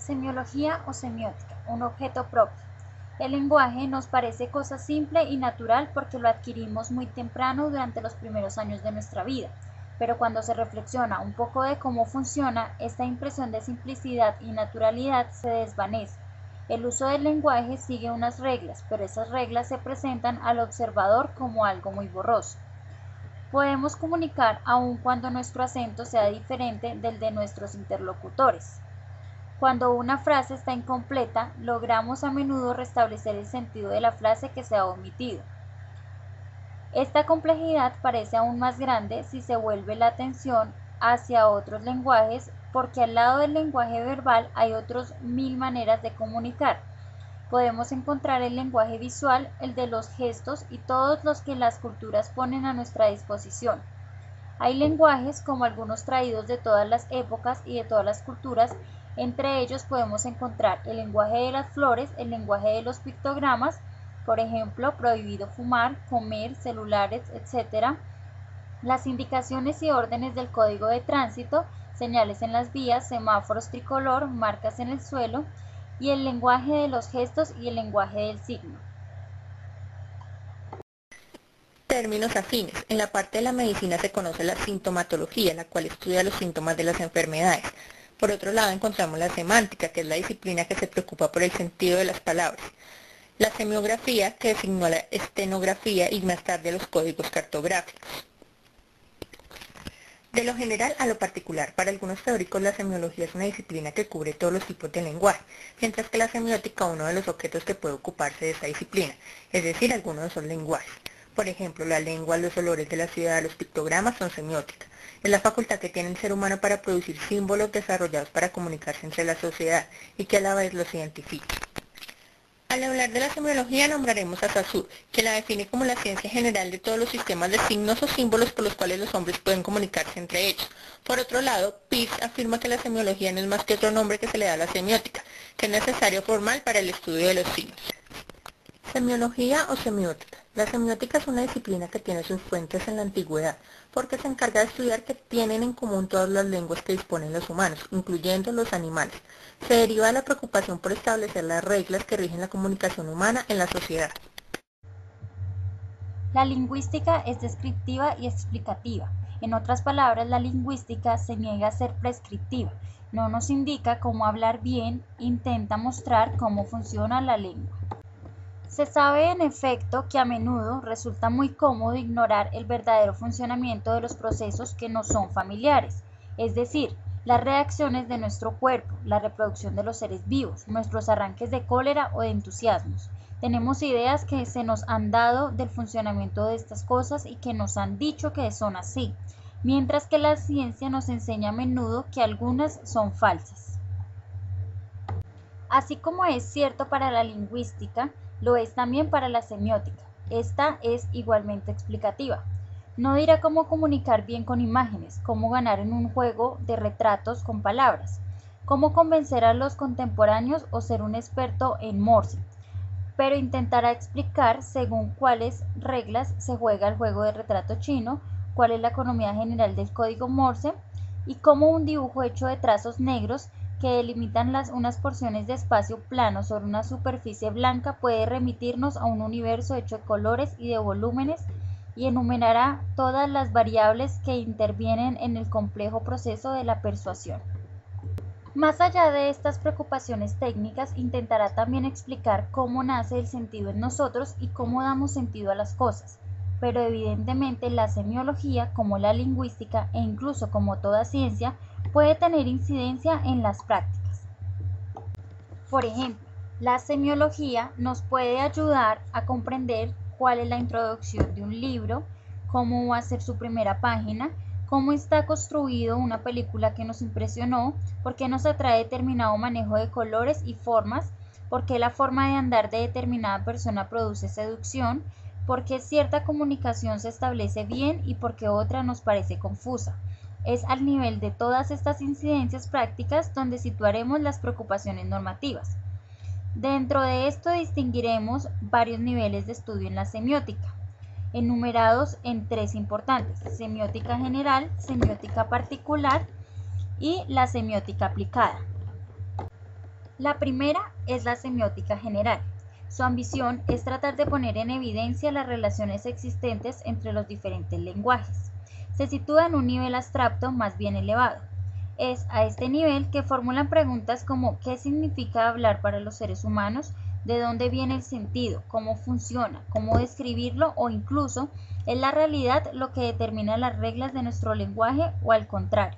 Semiología o semiótica, un objeto propio. El lenguaje nos parece cosa simple y natural porque lo adquirimos muy temprano durante los primeros años de nuestra vida, pero cuando se reflexiona un poco de cómo funciona, esta impresión de simplicidad y naturalidad se desvanece. El uso del lenguaje sigue unas reglas, pero esas reglas se presentan al observador como algo muy borroso. Podemos comunicar aun cuando nuestro acento sea diferente del de nuestros interlocutores. Cuando una frase está incompleta, logramos a menudo restablecer el sentido de la frase que se ha omitido. Esta complejidad parece aún más grande si se vuelve la atención hacia otros lenguajes, porque al lado del lenguaje verbal hay otras mil maneras de comunicar. Podemos encontrar el lenguaje visual, el de los gestos y todos los que las culturas ponen a nuestra disposición. Hay lenguajes, como algunos traídos de todas las épocas y de todas las culturas. Entre ellos podemos encontrar el lenguaje de las flores, el lenguaje de los pictogramas, por ejemplo, prohibido fumar, comer, celulares, etc. Las indicaciones y órdenes del código de tránsito, señales en las vías, semáforos tricolor, marcas en el suelo, y el lenguaje de los gestos y el lenguaje del signo. Términos afines. En la parte de la medicina se conoce la sintomatología, la cual estudia los síntomas de las enfermedades. Por otro lado encontramos la semántica, que es la disciplina que se preocupa por el sentido de las palabras. La semiografía, que designó a la estenografía y más tarde a los códigos cartográficos. De lo general a lo particular, para algunos teóricos la semiología es una disciplina que cubre todos los tipos de lenguaje, mientras que la semiótica uno de los objetos que puede ocuparse de esa disciplina, es decir, algunos de esos lenguajes. Por ejemplo, la lengua, los olores de la ciudad, los pictogramas son semiótica. Es la facultad que tiene el ser humano para producir símbolos desarrollados para comunicarse entre la sociedad y que a la vez los identifica. Al hablar de la semiología nombraremos a Saussure, que la define como la ciencia general de todos los sistemas de signos o símbolos por los cuales los hombres pueden comunicarse entre ellos. Por otro lado, Peirce afirma que la semiología no es más que otro nombre que se le da a la semiótica, que es necesario formal para el estudio de los signos. Semiología o semiótica. La semiótica es una disciplina que tiene sus fuentes en la antigüedad, porque se encarga de estudiar qué tienen en común todas las lenguas que disponen los humanos, incluyendo los animales. Se deriva de la preocupación por establecer las reglas que rigen la comunicación humana en la sociedad. La lingüística es descriptiva y explicativa. En otras palabras, la lingüística se niega a ser prescriptiva. No nos indica cómo hablar bien, intenta mostrar cómo funciona la lengua. Se sabe en efecto que a menudo resulta muy cómodo ignorar el verdadero funcionamiento de los procesos que nos son familiares, es decir, las reacciones de nuestro cuerpo, la reproducción de los seres vivos, nuestros arranques de cólera o de entusiasmos. Tenemos ideas que se nos han dado del funcionamiento de estas cosas y que nos han dicho que son así, mientras que la ciencia nos enseña a menudo que algunas son falsas. Así como es cierto para la lingüística, lo es también para la semiótica. Esta es igualmente explicativa. No dirá cómo comunicar bien con imágenes, cómo ganar en un juego de retratos con palabras, cómo convencer a los contemporáneos o ser un experto en Morse, pero intentará explicar según cuáles reglas se juega el juego de retrato chino, cuál es la economía general del código Morse y cómo un dibujo hecho de trazos negros que delimitan unas porciones de espacio plano sobre una superficie blanca puede remitirnos a un universo hecho de colores y de volúmenes y enumerará todas las variables que intervienen en el complejo proceso de la persuasión. Más allá de estas preocupaciones técnicas, intentará también explicar cómo nace el sentido en nosotros y cómo damos sentido a las cosas. Pero evidentemente la semiología, como la lingüística e incluso como toda ciencia, puede tener incidencia en las prácticas. Por ejemplo, la semiología nos puede ayudar a comprender cuál es la introducción de un libro, cómo va a ser su primera página, cómo está construido una película que nos impresionó, por qué nos atrae determinado manejo de colores y formas, por qué la forma de andar de determinada persona produce seducción, por qué cierta comunicación se establece bien y por qué otra nos parece confusa. Es al nivel de todas estas incidencias prácticas donde situaremos las preocupaciones normativas. Dentro de esto distinguiremos varios niveles de estudio en la semiótica, enumerados en tres importantes: semiótica general, semiótica particular y la semiótica aplicada. La primera es la semiótica general. Su ambición es tratar de poner en evidencia las relaciones existentes entre los diferentes lenguajes. Se sitúa en un nivel abstracto más bien elevado. Es a este nivel que formulan preguntas como ¿qué significa hablar para los seres humanos? ¿De dónde viene el sentido? ¿Cómo funciona? ¿Cómo describirlo? O incluso, ¿es la realidad lo que determina las reglas de nuestro lenguaje o al contrario?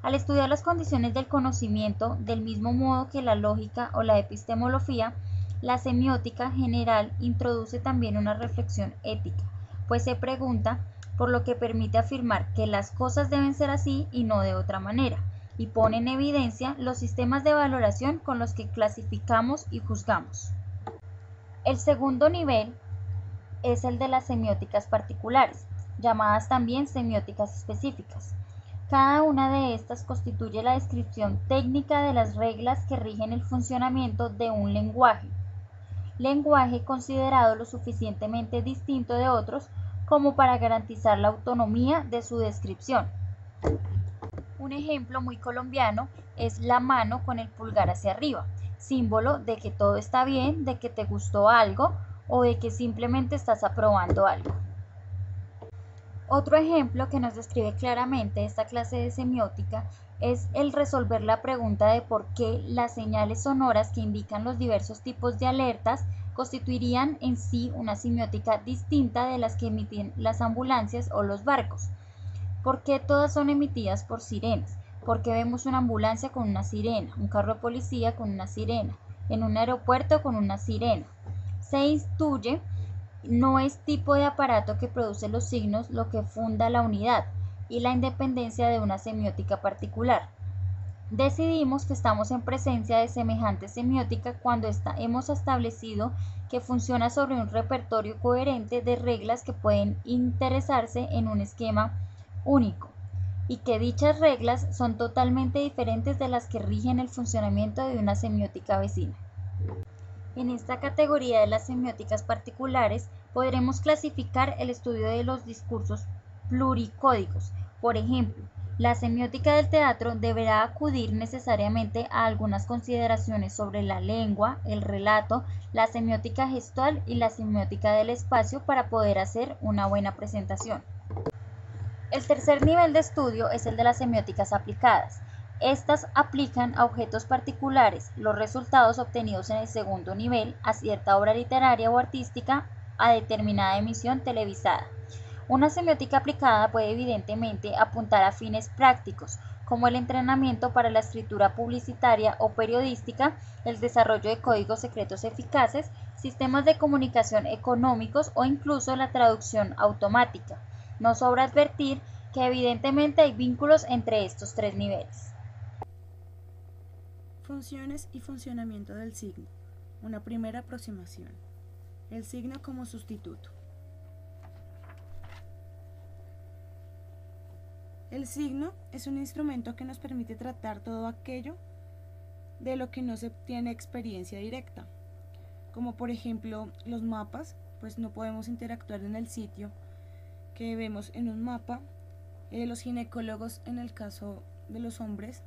Al estudiar las condiciones del conocimiento, del mismo modo que la lógica o la epistemología, la semiótica general introduce también una reflexión ética, pues se pregunta por lo que permite afirmar que las cosas deben ser así y no de otra manera, y pone en evidencia los sistemas de valoración con los que clasificamos y juzgamos. El segundo nivel es el de las semióticas particulares, llamadas también semióticas específicas. Cada una de estas constituye la descripción técnica de las reglas que rigen el funcionamiento de un lenguaje considerado lo suficientemente distinto de otros como para garantizar la autonomía de su descripción. Un ejemplo muy colombiano es la mano con el pulgar hacia arriba, símbolo de que todo está bien, de que te gustó algo o de que simplemente estás aprobando algo. Otro ejemplo que nos describe claramente esta clase de semiótica es el resolver la pregunta de por qué las señales sonoras que indican los diversos tipos de alertas constituirían en sí una semiótica distinta de las que emiten las ambulancias o los barcos. ¿Por qué todas son emitidas por sirenas? ¿Por qué vemos una ambulancia con una sirena, un carro de policía con una sirena, en un aeropuerto con una sirena? Se intuye no es tipo de aparato que produce los signos lo que funda la unidad y la independencia de una semiótica particular. Decidimos que estamos en presencia de semejante semiótica cuando hemos establecido que funciona sobre un repertorio coherente de reglas que pueden interesarse en un esquema único y que dichas reglas son totalmente diferentes de las que rigen el funcionamiento de una semiótica vecina. En esta categoría de las semióticas particulares podremos clasificar el estudio de los discursos pluricódigos. Por ejemplo, la semiótica del teatro deberá acudir necesariamente a algunas consideraciones sobre la lengua, el relato, la semiótica gestual y la semiótica del espacio para poder hacer una buena presentación. El tercer nivel de estudio es el de las semióticas aplicadas. Estas aplican a objetos particulares los resultados obtenidos en el segundo nivel a cierta obra literaria o artística a determinada emisión televisada. Una semiótica aplicada puede evidentemente apuntar a fines prácticos, como el entrenamiento para la escritura publicitaria o periodística, el desarrollo de códigos secretos eficaces, sistemas de comunicación económicos o incluso la traducción automática. No sobra advertir que evidentemente hay vínculos entre estos tres niveles. Funciones y funcionamiento del signo. Una primera aproximación. El signo como sustituto. El signo es un instrumento que nos permite tratar todo aquello de lo que no se tiene experiencia directa, como por ejemplo los mapas, pues no podemos interactuar en el sitio que vemos en un mapa. Los ginecólogos, en el caso de los hombres,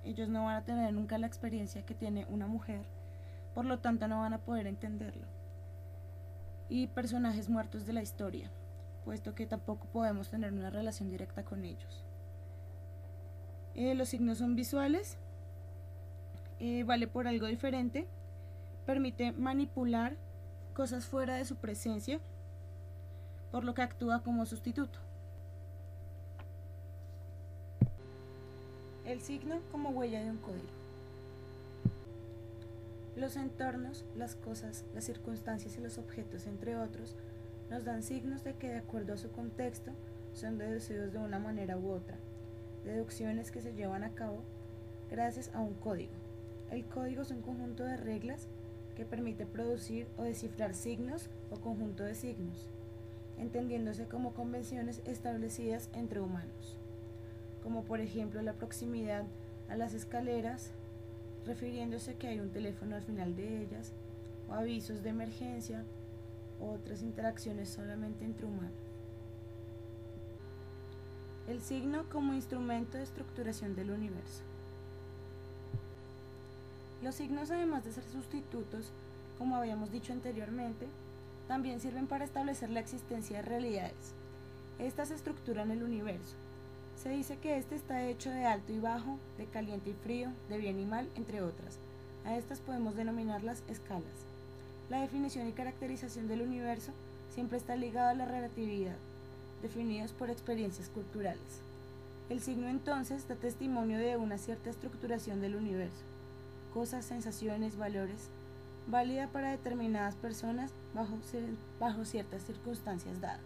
ellos no van a tener nunca la experiencia que tiene una mujer, por lo tanto no van a poder entenderlo. Y personajes muertos de la historia, puesto que tampoco podemos tener una relación directa con ellos. Los signos son visuales, vale por algo diferente, permite manipular cosas fuera de su presencia, por lo que actúa como sustituto. El signo como huella de un código. Los entornos, las cosas, las circunstancias y los objetos, entre otros, nos dan signos de que de acuerdo a su contexto son deducidos de una manera u otra, deducciones que se llevan a cabo gracias a un código. El código es un conjunto de reglas que permite producir o descifrar signos o conjunto de signos, entendiéndose como convenciones establecidas entre humanos, como por ejemplo la proximidad a las escaleras, refiriéndose a que hay un teléfono al final de ellas, o avisos de emergencia, o otras interacciones solamente entre humanos. El signo como instrumento de estructuración del universo. Los signos, además de ser sustitutos, como habíamos dicho anteriormente, también sirven para establecer la existencia de realidades. Estas estructuran el universo. Se dice que este está hecho de alto y bajo, de caliente y frío, de bien y mal, entre otras. A estas podemos denominarlas escalas. La definición y caracterización del universo siempre está ligada a la relatividad, definidos por experiencias culturales. El signo entonces da testimonio de una cierta estructuración del universo, cosas, sensaciones, valores, válida para determinadas personas bajo ciertas circunstancias dadas.